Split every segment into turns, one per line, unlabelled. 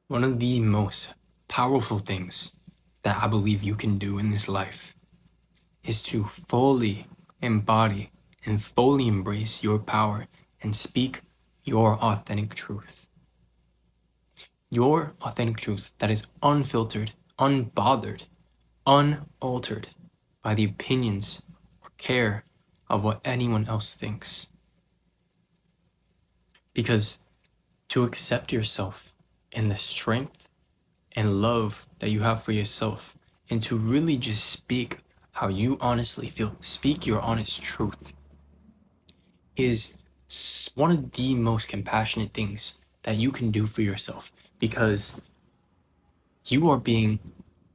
One of the most powerful things that I believe you can do in this life is to fully embody and fully embrace your power and speak your authentic truth. Your authentic truth that is unfiltered, unbothered, unaltered by the opinions or care of what anyone else thinks. Because to accept yourself and the strength and love that you have for yourself, and to really just speak how you honestly feel, speak your honest truth, is one of the most compassionate things that you can do for yourself, because you are being,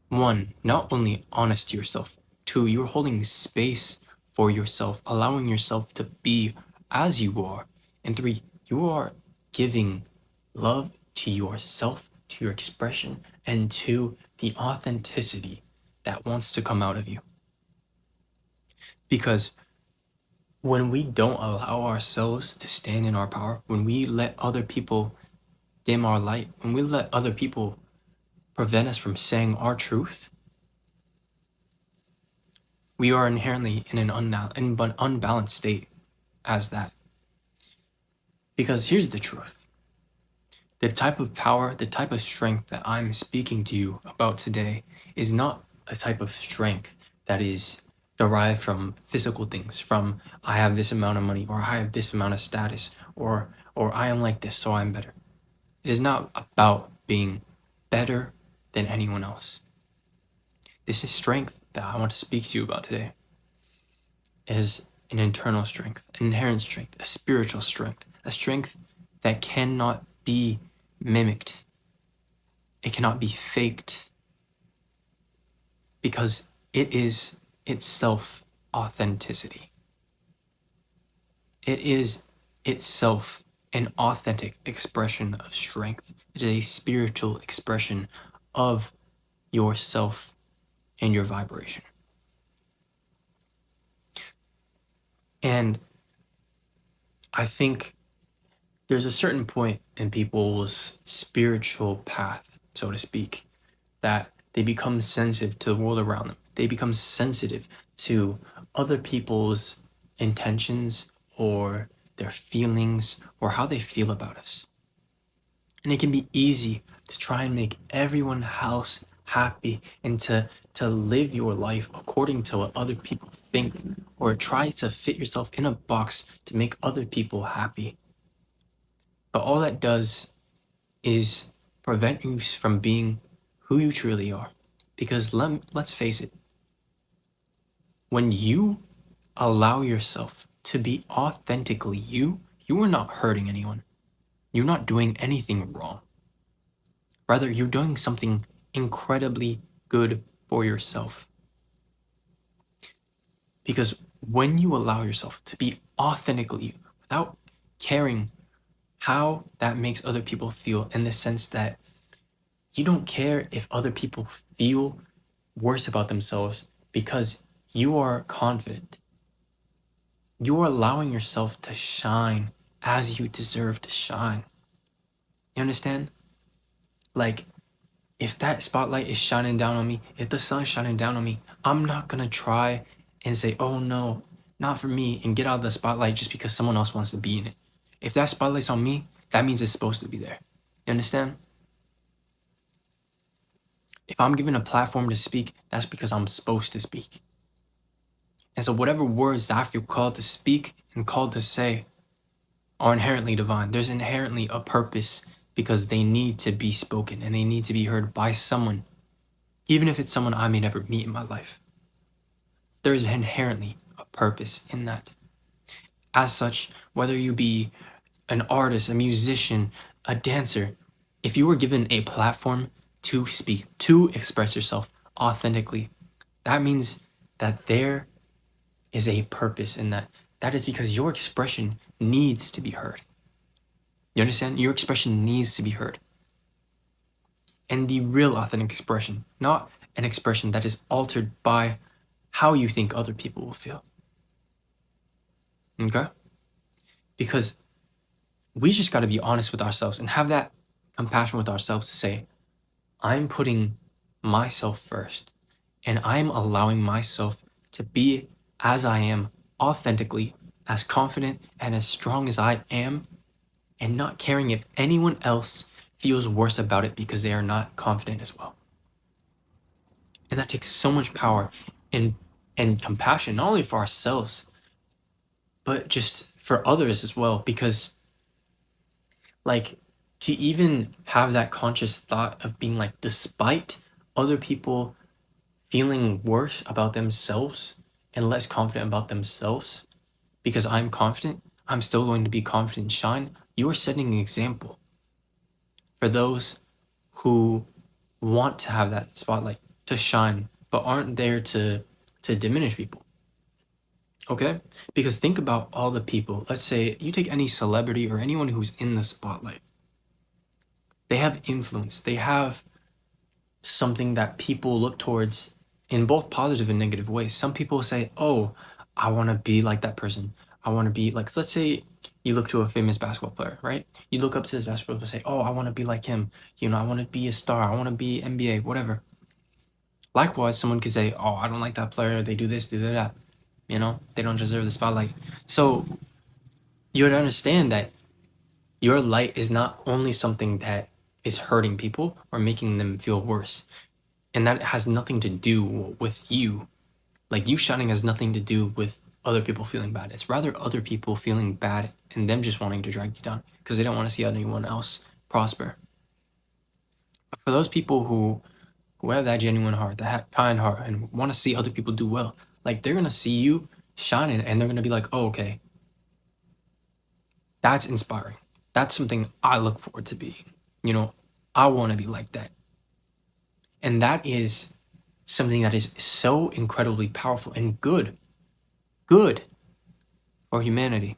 one, not only honest to yourself, two, you're holding space for yourself, allowing yourself to be as you are, and three, you are giving love to yourself, to your expression, and to the authenticity that wants to come out of you. Because when we don't allow ourselves to stand in our power, when we let other people dim our light, when we let other people prevent us from saying our truth, we are inherently in an unbalanced state as that. Because here's the truth. The type of power, the type of strength that I'm speaking to you about today is not a type of strength that is derived from physical things, from I have this amount of money, or I have this amount of status, or I am like this, so I'm better. It is not about being better than anyone else. This is strength that I want to speak to you about today. It is an internal strength, an inherent strength, a spiritual strength, a strength that cannot be mimicked. It cannot be faked, because it is itself authenticity. It is itself an authentic expression of strength. It is a spiritual expression of yourself and your vibration. And I think there's a certain point in people's spiritual path, so to speak, that they become sensitive to the world around them. They become sensitive to other people's intentions or their feelings or how they feel about us. And it can be easy to try and make everyone else happy and to live your life according to what other people think, or try to fit yourself in a box to make other people happy. But all that does is prevent you from being who you truly are. Because let's face it, when you allow yourself to be authentically you, you are not hurting anyone. You're not doing anything wrong. Rather, you're doing something incredibly good for yourself. Because when you allow yourself to be authentically you, without caring how that makes other people feel, in the sense that you don't care if other people feel worse about themselves, because you are confident. You are allowing yourself to shine as you deserve to shine. You understand? Like, if that spotlight is shining down on me, if the sun's shining down on me, I'm not gonna try and say, oh no, not for me, and get out of the spotlight just because someone else wants to be in it. If that spotlight's on me, that means it's supposed to be there. You understand? If I'm given a platform to speak, that's because I'm supposed to speak. And so whatever words that I feel called to speak and called to say are inherently divine. There's inherently a purpose, because they need to be spoken and they need to be heard by someone, even if it's someone I may never meet in my life. There is inherently a purpose in that. As such, whether you be an artist, a musician, a dancer, if you were given a platform to speak, to express yourself authentically, that means that there is a purpose in that. That is because your expression needs to be heard. You understand? Your expression needs to be heard. And the real authentic expression, not an expression that is altered by how you think other people will feel. Okay? Because we just got to be honest with ourselves and have that compassion with ourselves to say, I'm putting myself first and I'm allowing myself to be as I am authentically, as confident and as strong as I am, and not caring if anyone else feels worse about it because they are not confident as well. And that takes so much power and compassion, not only for ourselves, but just for others as well. Because like to even have that conscious thought of being like, despite other people feeling worse about themselves and less confident about themselves, because I'm confident, I'm still going to be confident and shine. You are setting an example for those who want to have that spotlight to shine, but aren't there to diminish people. Okay? Because think about all the people. Let's say you take any celebrity or anyone who's in the spotlight. They have influence. They have something that people look towards in both positive and negative ways. Some people say, "Oh, I want to be like that person. I want to be like," let's say you look to a famous basketball player, right? You look up to this basketball player and say, "Oh, I want to be like him. You know, I want to be a star. I want to be NBA, whatever." Likewise, someone could say, "Oh, I don't like that player. They do this, do that. You know, they don't deserve the spotlight." So you would understand that your light is not only something that is hurting people or making them feel worse. And that has nothing to do with you. Like, you shining has nothing to do with other people feeling bad. It's rather other people feeling bad and them just wanting to drag you down because they don't want to see anyone else prosper. But for those people who have that genuine heart, that kind heart, and want to see other people do well, like, they're gonna see you shining and they're gonna be like, "Oh, okay, that's inspiring. That's something I look forward to being. You know, I want to be like that." And that is something that is so incredibly powerful and good for humanity.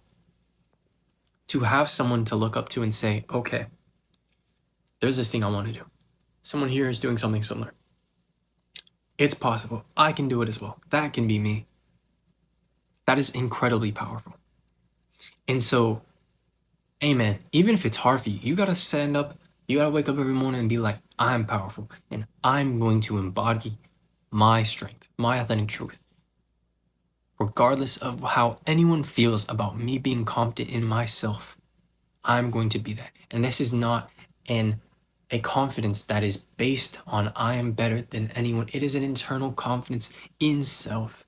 To have someone to look up to and say, "Okay, there's this thing I want to do. Someone here is doing something similar. It's possible. I can do it as well. That can be me." That is incredibly powerful. And so, amen. Even if it's hard for you, you gotta stand up, you gotta wake up every morning and be like, "I'm powerful and I'm going to embody my strength, my authentic truth, regardless of how anyone feels about me being confident in myself. I'm going to be that." And this is not an a confidence that is based on "I am better than anyone." It is an internal confidence in self,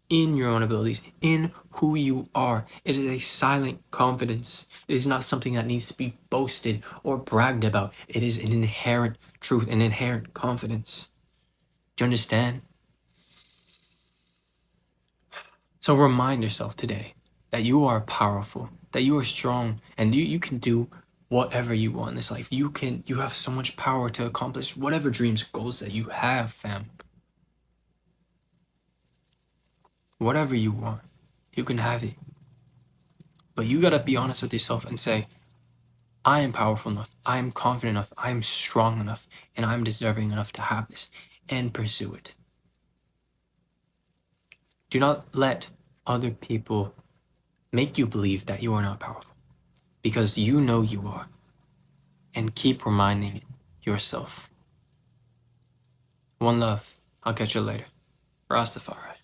in your own abilities, in who you are. It is a silent confidence. It is not something that needs to be boasted or bragged about. It is an inherent truth, an inherent confidence. Do you understand? So remind yourself today that you are powerful, that you are strong, and you can do whatever you want in this life. You have so much power to accomplish whatever dreams, goals that you have, fam. Whatever you want, you can have it. But you gotta be honest with yourself and say, "I am powerful enough, I am confident enough, I am strong enough, and I'm deserving enough to have this," and pursue it. Do not let other people make you believe that you are not powerful, because you know you are. And keep reminding it yourself. One love. I'll catch you later. Rastafari.